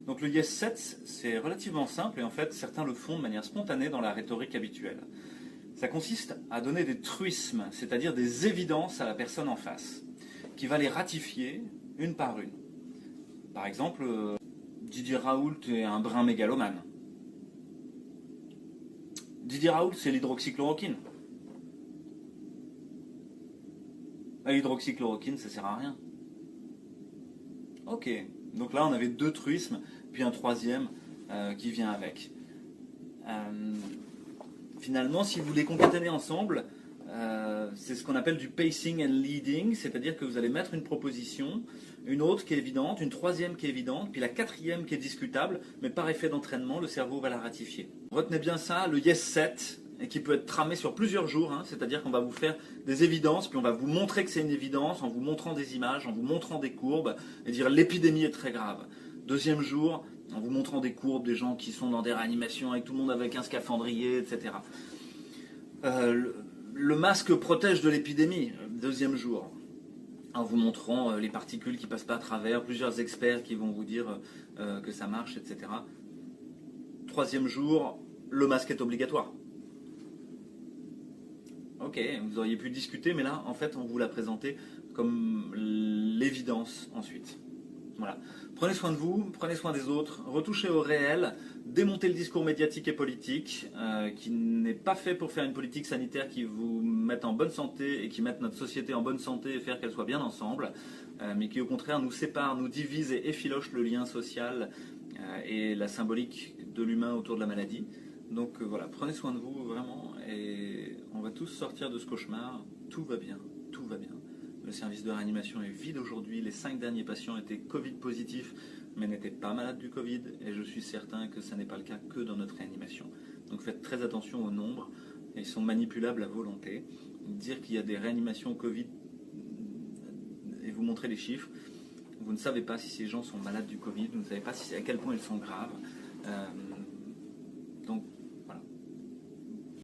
Donc le Yes Set, c'est relativement simple et en fait certains le font de manière spontanée dans la rhétorique habituelle. Ça consiste à donner des truismes, c'est-à-dire des évidences à la personne en face, qui va les ratifier une par une. Par exemple, Didier Raoult est un brin mégalomane. Didier Raoult, c'est l'hydroxychloroquine. L'hydroxychloroquine, ça sert à rien. Ok, donc là on avait deux truismes, puis un troisième qui vient avec. Euh, Finalement, si vous les concaténez ensemble, c'est ce qu'on appelle du pacing and leading, c'est-à-dire que vous allez mettre une proposition, une autre qui est évidente, une troisième qui est évidente, puis la quatrième qui est discutable, mais par effet d'entraînement, le cerveau va la ratifier. Retenez bien ça, le yes set, et qui peut être tramé sur plusieurs jours, hein, c'est-à-dire qu'on va vous faire des évidences, puis on va vous montrer que c'est une évidence, en vous montrant des images, en vous montrant des courbes, et dire l'épidémie est très grave. Deuxième jour, en vous montrant des courbes, des gens qui sont dans des réanimations, avec tout le monde avec un scaphandrier, etc. Le masque protège de l'épidémie, deuxième jour, en vous montrant les particules qui passent pas à travers, plusieurs experts qui vont vous dire que ça marche, etc. Troisième jour, le masque est obligatoire. Ok, vous auriez pu discuter, mais là, en fait, on vous l'a présenté comme l'évidence ensuite. Voilà. Prenez soin de vous, prenez soin des autres, retouchez au réel, démontez le discours médiatique et politique, qui n'est pas fait pour faire une politique sanitaire qui vous mette en bonne santé et qui mette notre société en bonne santé et faire qu'elle soit bien ensemble, mais qui au contraire nous sépare, nous divise et effiloche le lien social et la symbolique de l'humain autour de la maladie. Donc voilà, prenez soin de vous vraiment et on va tous sortir de ce cauchemar. Tout va bien, tout va bien. Le service de réanimation est vide aujourd'hui. Les 5 derniers patients étaient Covid positifs, mais n'étaient pas malades du Covid. Et je suis certain que ça n'est pas le cas que dans notre réanimation. Donc faites très attention au nombre. Ils sont manipulables à volonté. Dire qu'il y a des réanimations Covid et vous montrer les chiffres, vous ne savez pas si ces gens sont malades du Covid, vous ne savez pas à quel point ils sont graves. Donc